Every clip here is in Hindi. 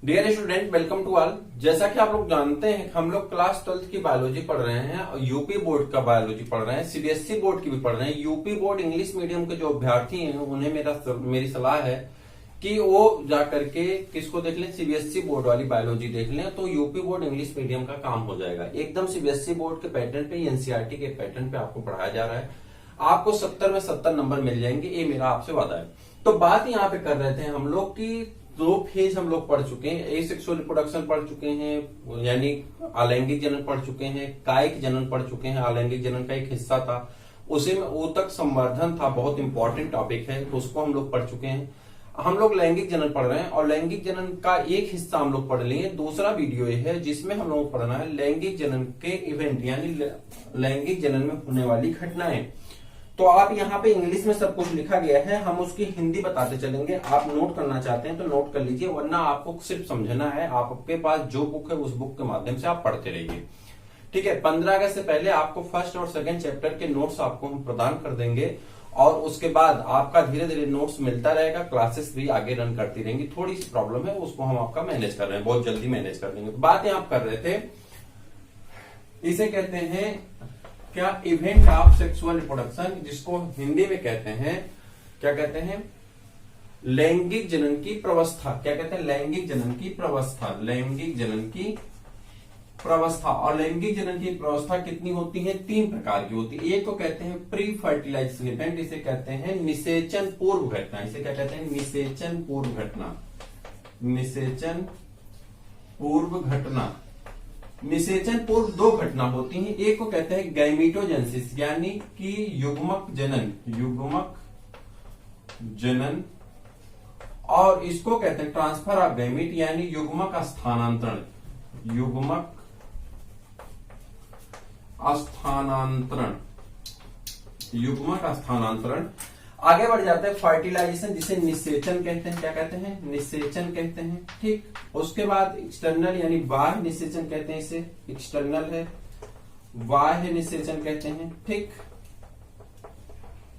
Dear student, welcome to all. जैसा कि आप लोग जानते हैं, हम लोग क्लास 12 की बायोलॉजी पढ़ रहे हैं और यूपी बोर्ड का बायोलॉजी पढ़ रहे हैं, सीबीएसई बोर्ड की भी पढ़ रहे हैं। यूपी बोर्ड इंग्लिश मीडियम के जो अभ्यर्थी हैं उन्हें मेरी सलाह है कि वो जाकर के किसको देख लें, सीबीएसई बोर्ड वाली बायोलॉजी देख लें, तो यूपी बोर्ड इंग्लिश मीडियम का काम हो जाएगा। एकदम सीबीएसई बोर्ड के पैटर्न पे, एनसीईआरटी के पैटर्न पे आपको पढ़ाया जा रहा है। आपको 70 में 70 नंबर मिल जाएंगे, ये मेरा आपसे वादा है। तो बात यहाँ पे कर रहे थे हम लोग की दो फेज हम लोग पढ़ चुके हैं। एसेक्सुअल रिप्रोडक्शन पढ़ चुके हैं, यानी अलैंगिक जनन पढ़ चुके हैं, कायिक जनन पढ़ चुके हैं। अलैंगिक जनन का एक हिस्सा था, उसी में ऊतक संवर्धन था, बहुत इंपॉर्टेंट टॉपिक है, तो उसको हम लोग पढ़ चुके हैं। हम लोग लैंगिक जनन पढ़ रहे हैं और लैंगिक जनन का एक हिस्सा हम लोग पढ़ लिए। दूसरा वीडियो ये है जिसमें हम लोग पढ़ना है लैंगिक जनन के इवेंट, यानी लैंगिक जनन में होने वाली घटनाएं। तो आप यहाँ पे इंग्लिश में सब कुछ लिखा गया है, हम उसकी हिंदी बताते चलेंगे। आप नोट करना चाहते हैं तो नोट कर लीजिए, वरना आपको सिर्फ समझना है। आपके पास जो बुक है उस बुक के माध्यम से आप पढ़ते रहिए, ठीक है। 15 अगस्त से पहले आपको फर्स्ट और सेकंड चैप्टर के नोट्स आपको हम प्रदान कर देंगे और उसके बाद आपका धीरे धीरे नोट्स मिलता रहेगा। क्लासेस भी आगे रन करती रहेंगी। थोड़ी सी प्रॉब्लम है, उसको हम आपका मैनेज कर रहे हैं, बहुत जल्दी मैनेज कर देंगे। बातें आप कर रहे थे, इसे कहते हैं क्या, इवेंट ऑफ सेक्सुअल रिप्रोडक्शन, जिसको हिंदी में कहते हैं, क्या कहते हैं, लैंगिक जनन की प्रवस्था। क्या कहते हैं, लैंगिक जनन की प्रवस्था। लैंगिक जनन की प्रवस्था। और लैंगिक जनन की प्रवस्था कितनी होती है? 3 प्रकार की होती है। एक को कहते हैं प्री फर्टिलाइजेशन इवेंट, इसे कहते हैं निषेचन पूर्व घटना। इसे क्या कहते हैं? निषेचन पूर्व घटना। निषेचन पूर्व घटना। निषेचन पूर्व 2 घटना होती हैं। एक को कहते हैं गैमीटोजेनेसिस, यानी कि युग्मक जनन। युग्मक जनन। और इसको कहते हैं ट्रांसफर ऑफ गैमीट, यानी युग्मक स्थानांतरण। युग्मक स्थानांतरण। युग्मक स्थानांतरण। आगे बढ़ जाते हैं फर्टिलाइजेशन, जिसे निषेचन कहते हैं। क्या कहते हैं? निषेचन कहते हैं, ठीक। उसके बाद एक्सटर्नल, यानी बाह्य निषेचन कहते हैं, इसे एक्सटर्नल है। बाह्य निषेचन कहते हैं, ठीक,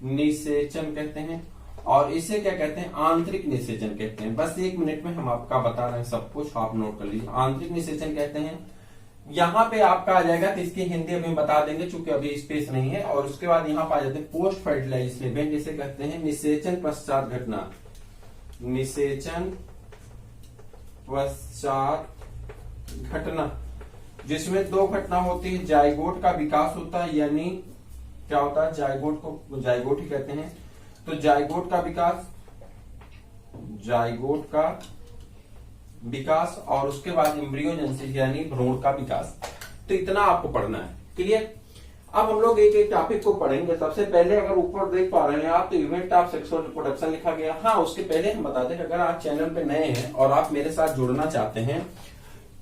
निषेचन कहते हैं। और इसे क्या कहते हैं? आंतरिक निषेचन कहते हैं। बस 1 मिनट में हम आपका बता रहे हैं सब कुछ, आप नोट कर लीजिए। आंतरिक निषेचन कहते हैं, यहां पे आपका आ जाएगा, तो इसकी हिंदी अभी बता देंगे चूंकि अभी स्पेस नहीं है। और उसके बाद यहां पर आ जाते हैं पोस्ट फर्टिलाइजेशन इवेंट, जिसे कहते हैं निषेचन पश्चात घटना। निषेचन पश्चात घटना, जिसमें 2 घटना होती है। जाइगोट का विकास होता है, यानी क्या होता है? जाइगोट को जाइगोट ही कहते हैं। तो जाइगोट का विकास, जाइगोट का विकास, और उसके बाद एम्ब्रियोजेनेसिस, यानी भ्रूण का विकास। तो इतना आपको पढ़ना है, क्लियर। अब हम लोग एक एक टॉपिक को पढ़ेंगे। सबसे पहले अगर ऊपर देख पा रहे हैं आप, तो इवेंट ऑफ सेक्सुअल रिप्रोडक्शन लिखा गया। हाँ, उसके पहले हम बता दें, अगर आप चैनल पे नए हैं और आप मेरे साथ जुड़ना चाहते हैं,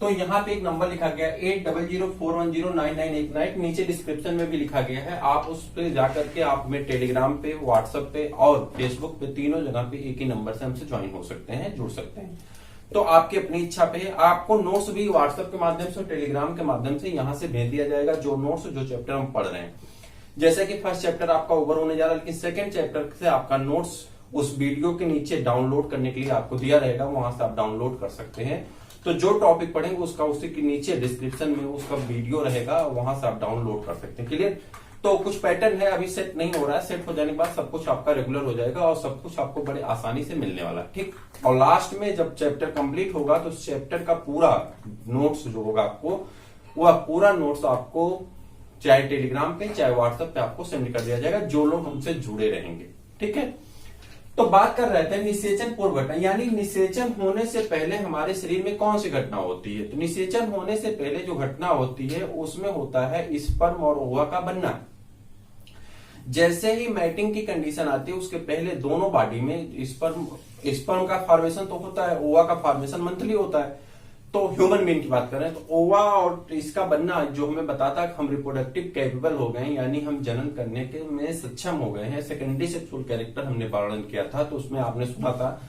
तो यहाँ पे एक नंबर लिखा गया 8004109989। नीचे डिस्क्रिप्शन में भी लिखा गया है, आप उस पर जाकर के आप में टेलीग्राम पे, व्हाट्सएप पे और फेसबुक पे, तीनों जगह पे एक ही नंबर से हमसे ज्वाइन हो सकते हैं, जुड़ सकते हैं। तो आपकी अपनी इच्छा पे है। आपको नोट्स भी व्हाट्सएप के माध्यम से, टेलीग्राम के माध्यम से यहां से भेज दिया जाएगा, जो नोट्स, जो चैप्टर हम पढ़ रहे हैं। जैसे कि फर्स्ट चैप्टर आपका ओवर होने जा रहा है, लेकिन सेकंड चैप्टर से आपका नोट्स उस वीडियो के नीचे डाउनलोड करने के लिए आपको दिया रहेगा, वहां से आप डाउनलोड कर सकते हैं। तो जो टॉपिक पढ़ेंगे उसका उसी के नीचे डिस्क्रिप्शन में उसका वीडियो रहेगा, वहां से आप डाउनलोड कर सकते हैं, क्लियर। तो कुछ पैटर्न है, अभी सेट नहीं हो रहा है, सेट हो जाने के बाद सब कुछ आपका रेगुलर हो जाएगा और सब कुछ आपको बड़े आसानी से मिलने वाला है, ठीक। और लास्ट में जब चैप्टर कंप्लीट होगा तो चैप्टर का पूरा नोट्स जो होगा आपको, वह पूरा नोट्स आपको चाहे टेलीग्राम पे चाहे व्हाट्सएप पे आपको सेंड कर दिया जाएगा, जो लोग हमसे जुड़े रहेंगे, ठीक है। तो बात कर रहे थे निषेचन पूर्व घटना, यानी निषेचन होने से पहले हमारे शरीर में कौन सी घटना होती है। तो निषेचन होने से पहले जो घटना होती है उसमें होता है स्पर्म और ओवा का बनना। जैसे ही मैटिंग की कंडीशन आती है, उसके पहले दोनों बॉडी में स्पर्म का फॉर्मेशन तो होता है, ओवा का फॉर्मेशन मंथली होता है। तो ह्यूमन बीइंग की बात कर रहे हैं, तो ओवा और इसका बनना जो हमें बताता है कि हम रिप्रोडक्टिव कैपेबल हो गए, यानी हम जनन करने के में सक्षम हो गए हैं। सेकेंडरी सेक्सुअल कैरेक्टर हमने वर्णन किया था, तो उसमें आपने सुना था।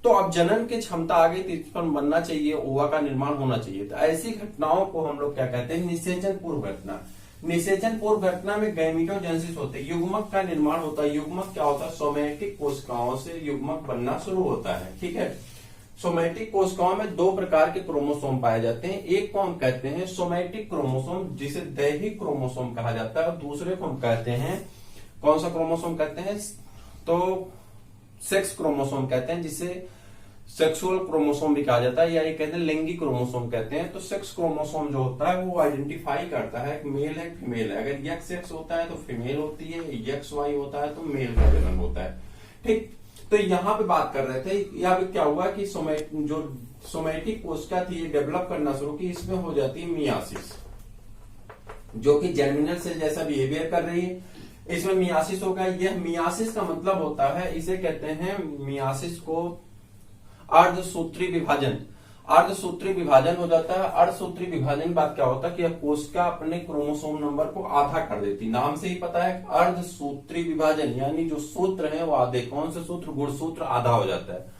तो अब जनन की क्षमता आ गई, तो स्पर्म बनना चाहिए, ओवा का निर्माण होना चाहिए। तो ऐसी घटनाओं को हम लोग क्या कहते हैं? निषेचन पूर्व घटना। निषेचन पूर्व घटना में गैमीटोजेनेसिस होते हैं, युग्मक का निर्माण होता है। युग्मक क्या होता है? सोमैटिक कोशिकाओं से युग्मक बनना शुरू होता है, ठीक है। सोमैटिक कोशिकाओं में दो प्रकार के क्रोमोसोम पाए जाते हैं। एक को हम कहते हैं सोमैटिक क्रोमोसोम, जिसे दैहिक क्रोमोसोम कहा जाता है, और दूसरे को हम कहते हैं, कौन सा क्रोमोसोम कहते हैं, तो सेक्स क्रोमोसोम कहते हैं, जिसे सेक्सुअल क्रोमोसोम भी कहा जाता है, या ये कहते हैं लिंगी क्रोमोसोम कहते हैं। तो सेक्स क्रोमोसोम जो होता है वो आइडेंटिफाई करता है मेल है फीमेल है। अगर यक्स एक्स होता है तो फीमेल होती है, यक्स वाई होता है तो मेल का जन्म होता है। ठीक, तो यहाँ पे बात कर रहे थे, यहाँ पे क्या हुआ कि जो सोमैटिक कोशिका थी ये डेवलप करना शुरू की, इसमें हो जाती है मियासिस, जो कि जर्मिनल सेल जैसा बिहेवियर कर रही है। इसमें मियासिस होगा। यह मियासिस का मतलब होता है, इसे कहते हैं मियासिस को अर्धसूत्री विभाजन। अर्धसूत्री विभाजन हो जाता है। अर्धसूत्री विभाजन की बात क्या होता है कि यह कोशिका अपने क्रोमोसोम नंबर को आधा कर देती। नाम से ही पता है अर्धसूत्री विभाजन, यानी जो सूत्र है वो आधे। कौन से सूत्र? गुणसूत्र आधा हो जाता है।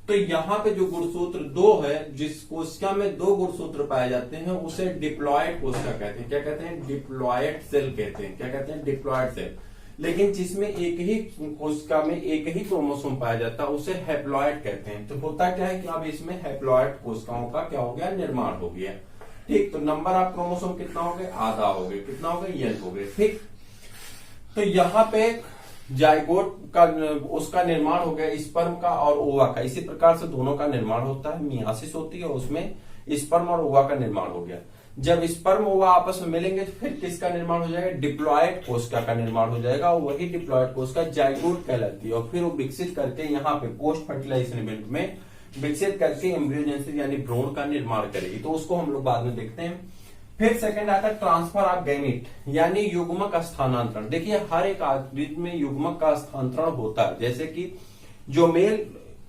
तो यहाँ पे जो गुणसूत्र 2 है, जिस कोशिका में 2 गुणसूत्र पाए जाते हैं उसे डिप्लॉयड कोशिका कहते हैं। क्या कहते हैं? डिप्लॉयड सेल कहते हैं। क्या कहते हैं? Diploid cell. लेकिन जिसमें एक ही कोशिका में एक ही क्रोमोसोम पाया जाता है उसे हैप्लॉयड कहते हैं। तो होता क्या है कि अब इसमें हैप्लॉयड कोशिकाओं का क्या हो गया? निर्माण हो गया। ठीक, तो नंबर ऑफ क्रोमोसोम कितना हो गया? आधा हो गया। कितना हो गया? n हो गया। ठीक, तो यहाँ पे जाइगोट का उसका निर्माण हो गया, स्पर्म का और ओवा का। इसी प्रकार से दोनों का निर्माण होता है, मियासिस होती है, उसमें स्पर्म और ओवा का निर्माण हो गया। जब स्पर्म ओवा आपस में मिलेंगे तो फिर किसका निर्माण हो जाएगा? डिप्लॉयड कोशिका का निर्माण हो जाएगा, और वही डिप्लॉयड कोशिका जाइगोट कहलाती है। और फिर वो विकसित करके यहाँ पे पोस्ट फर्टिलाइजेशन इवेंट में विकसित करके एम्ब्रियोजेनेसिस यानी भ्रूण का निर्माण करेगी। तो उसको हम लोग बाद में देखते हैं। फिर सेकंड आता है ट्रांसफर ऑफ गैमीट, यानी युग्मक स्थानांतरण। देखिए हर एक आदमी में युग्मक का स्थानांतरण होता है। जैसे कि जो मेल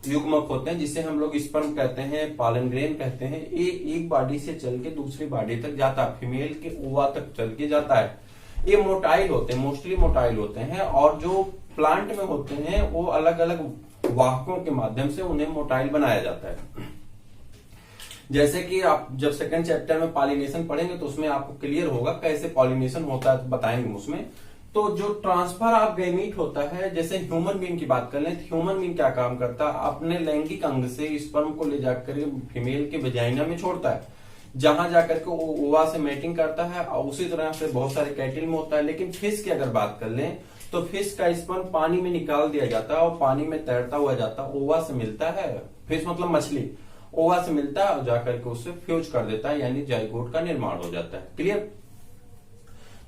युग्मक होते हैं, जिसे हम लोग स्पर्म कहते हैं, पॉलन ग्रेन कहते हैं, ये एक बॉडी से चल के दूसरी बॉडी तक जाता है, फीमेल के ओवा तक चल के जाता है। ये मोटाइल होते हैं, मोस्टली मोटाइल होते हैं। और जो प्लांट में होते हैं वो अलग अलग वाहकों के माध्यम से उन्हें मोटाइल बनाया जाता है। जैसे कि आप जब सेकंड चैप्टर में पॉलिनेशन पढ़ेंगे तो उसमें आपको क्लियर होगा कैसे पॉलिनेशन होता है, तो बताएंगे उसमें। तो जो ट्रांसफर ऑफ गैमीट होता है, जैसे ह्यूमन बीइंग की बात कर लें तो ह्यूमन बीइंग क्या काम करता है? अपने लैंगिक अंग से स्पर्म को ले जाकर फीमेल के वेजाइना में छोड़ता है, जहां जाकर के वो ओवा से मैटिंग करता है। और उसी तरह से बहुत सारे कैटिल में होता है। लेकिन फिश की अगर बात कर लें तो फिश का स्पर्म पानी में निकाल दिया जाता है और पानी में तैरता हुआ जाता है, ओवा से मिलता है। फिश मतलब मछली, ओवा से मिलता है और जाकर के उससे फ्यूज कर देता है, यानी जाइगोट का निर्माण हो जाता है। क्लियर?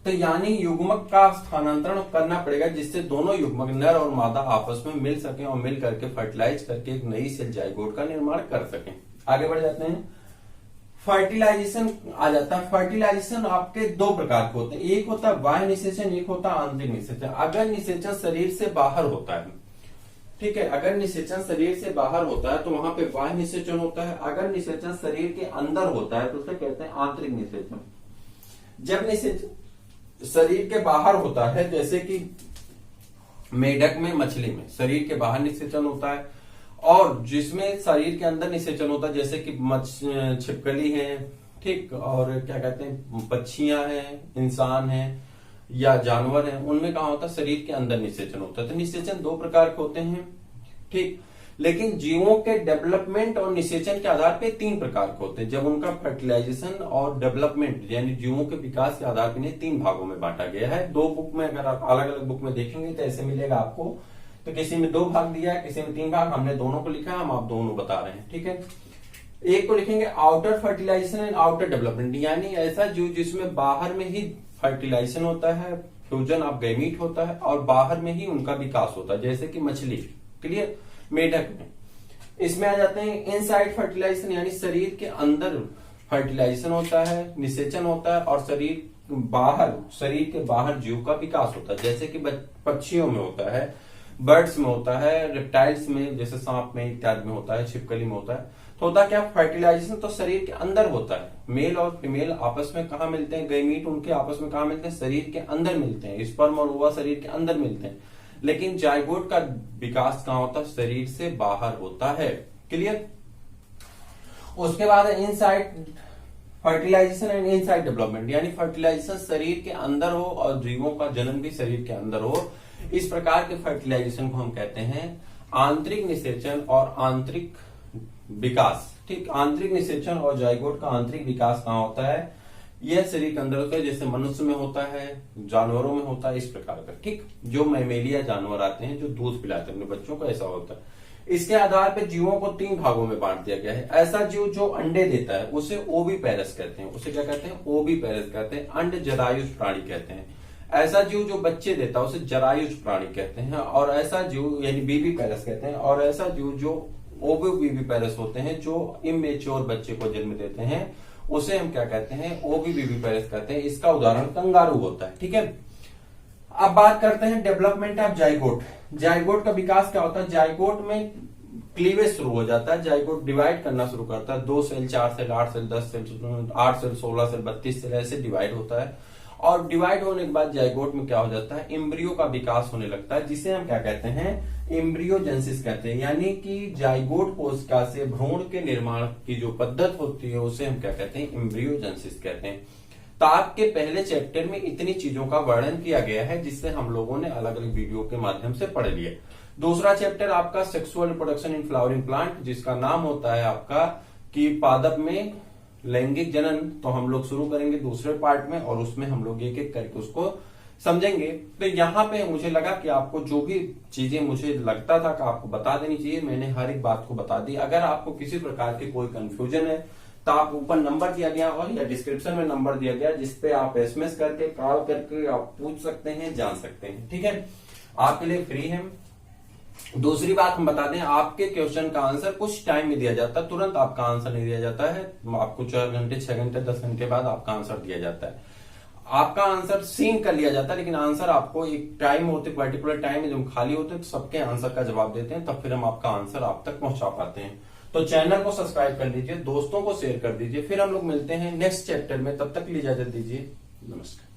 तो यानी युग्मक का स्थानांतरण करना पड़ेगा, जिससे दोनों युग्मक नर और मादा आपस में मिल सकें और मिल करके फर्टिलाइज करके एक नई सेल जाइगोट का निर्माण कर सकें। आगे बढ़ जाते हैं। फर्टिलाइजेशन आ जाता है। फर्टिलाइजेशन आपके 2 प्रकार के होते हैं, एक होता है बाह्य निषेचन, एक होता है आंतरिक निषेचन। अगर निषेचन शरीर से बाहर होता है, ठीक है, अगर निषेचन शरीर से बाहर होता है तो वहां पे बाह्य निषेचन होता है। अगर निषेचन शरीर के अंदर होता है तो उसे कहते हैं आंतरिक निषेचन। जब निषेचन शरीर के बाहर होता है, जैसे कि मेढक में, मछली में शरीर के बाहर निषेचन होता है, और जिसमें शरीर के अंदर निषेचन होता है, जैसे कि छिपकली है, ठीक, और क्या कहते हैं, पक्षियां हैं, इंसान हैं या जानवर हैं, उनमें कहा होता है शरीर के अंदर निषेचन होता है। तो निषेचन 2 प्रकार के होते हैं, ठीक। लेकिन जीवों के डेवलपमेंट और निषेचन के आधार पे 3 प्रकार के होते हैं। जब उनका फर्टिलाइजेशन और डेवलपमेंट यानी जीवों के विकास के आधार पर इन्हें 3 भागों में बांटा गया है। 2 बुक में अगर आप अलग अलग बुक में देखेंगे तो ऐसे मिलेगा आपको। तो किसी में 2 भाग दिया है, किसी में 3 भाग। हमने दोनों को लिखा है, हम आप दोनों बता रहे हैं, ठीक है। एक को लिखेंगे outer fertilisation and outer development, यानी ऐसा जीव जिसमें बाहर में ही फर्टिलाइजेशन होता है, फ्यूजन ऑफ गैमीट होता है और बाहर में ही उनका विकास होता है, जैसे कि मछली, क्लियर, मेढक में। इसमें आ जाते हैं इनसाइड फर्टिलाइजेशन, यानी शरीर के अंदर फर्टिलाइजेशन होता है, निषेचन होता है, और शरीर के बाहर जीव का विकास होता है, जैसे कि पक्षियों में होता है, बर्ड्स में होता है, रेप्टाइल्स में जैसे सांप में इत्यादि में होता है, छिपकली में होता है। तो होता क्या, फर्टिलाइजेशन तो शरीर के अंदर होता है। मेल और फीमेल आपस में कहा मिलते हैं, गैमीट उनके आपस में कहा मिलते हैं, शरीर के अंदर मिलते हैं। स्पर्म और ओवा शरीर के अंदर मिलते हैं, लेकिन जाइगोट का विकास कहां होता है, शरीर से बाहर होता है। क्लियर? उसके बाद inside fertilisation and inside development, यानी फर्टिलाइजेशन शरीर के अंदर हो और जीवों का जन्म भी शरीर के अंदर हो। इस प्रकार के फर्टिलाइजेशन को हम कहते हैं आंतरिक निषेचन और आंतरिक विकास, ठीक, आंतरिक निषेचन और जाइगोट का आंतरिक विकास कहाँ होता है? यह शरीर के अंदर होता है, जैसे मनुष्य में होता है, जानवरों में होता है, इस प्रकार का, ठीक। जो मैमेलिया जानवर आते हैं जो दूध पिलाते हैं अपने बच्चों को, ऐसा होता है। इसके आधार पर जीवों को 3 भागों में बांट दिया गया है। ऐसा जीव जो अंडे देता है उसे ओविपेरस कहते हैं, उसे क्या कहते हैं? ओविपेरस कहते हैं, अंड जरायुष प्राणी कहते हैं। ऐसा जीव जो बच्चे देता है उसे जरायुष प्राणी कहते हैं, और ऐसा जीव यानी बीबीपेरस कहते हैं। और ऐसा जीव जो ओविविपेरस होते हैं, जो इमेच्योर बच्चे को जन्म देते हैं, उसे हम क्या कहते हैं? ओविविपेरस कहते हैं। इसका उदाहरण कंगारू होता है, ठीक है। अब बात करते हैं डेवलपमेंट ऑफ जाइगोट। जाइगोट का विकास क्या होता है? जाइगोट में क्लीवेज शुरू हो जाता है, जाइगोट डिवाइड करना शुरू करता है, 2 cell, 4 cell, 8 cell, 10 cell, 8 cell, 16 cell, 32 cell, ऐसे डिवाइड होता है। और डिवाइड होने के बाद जाइगोट में क्या हो जाता है? एम्ब्रियो का विकास होने लगता है, जिसे हम क्या कहते हैं? एम्ब्रियोजेनेसिस कहते हैं। यानी कि जाइगोट कोशिका से भ्रूण के निर्माण की जो पद्धत होती है उसे हम क्या कहते हैं? एम्ब्रियोजेनेसिस कहते हैं। तो आपके पहले चैप्टर में इतनी चीजों का वर्णन किया गया है, जिससे हम लोगों ने अलग अलग वीडियो के माध्यम से पढ़ लिया। दूसरा चैप्टर आपका sexual reproduction in flowering plant, जिसका नाम होता है आपका कि पादप में लैंगिक जनन। तो हम लोग शुरू करेंगे दूसरे पार्ट में, और उसमें हम लोग एक एक करके उसको समझेंगे। तो यहाँ पे मुझे लगा कि आपको जो भी चीजें मुझे लगता था कि आपको बता देनी चाहिए, मैंने हर एक बात को बता दी। अगर आपको किसी प्रकार की कोई कंफ्यूजन है तो आप ऊपर नंबर दिया गया और या डिस्क्रिप्शन में नंबर दिया गया, जिसपे आप एसएमएस करके, कॉल करके आप पूछ सकते हैं, जान सकते हैं, ठीक है। आपके लिए फ्री है। दूसरी बात हम बता दें, आपके क्वेश्चन का आंसर कुछ टाइम में दिया जाता है, तुरंत आपका आंसर नहीं दिया जाता है। आपको 4 घंटे, 6 घंटे, 10 घंटे बाद आपका आंसर दिया जाता है। आपका आंसर सीन कर लिया जाता है, लेकिन आंसर आपको एक टाइम होते, पर्टिकुलर टाइम में जब खाली होते हैं तो सबके आंसर का जवाब देते हैं, तब फिर हम आपका आंसर आप तक पहुंचा पाते हैं। तो चैनल को सब्सक्राइब कर लीजिए, दोस्तों को शेयर कर दीजिए। फिर हम लोग मिलते हैं नेक्स्ट चैप्टर में, तब तक के लिए इजाजत दीजिए, नमस्कार।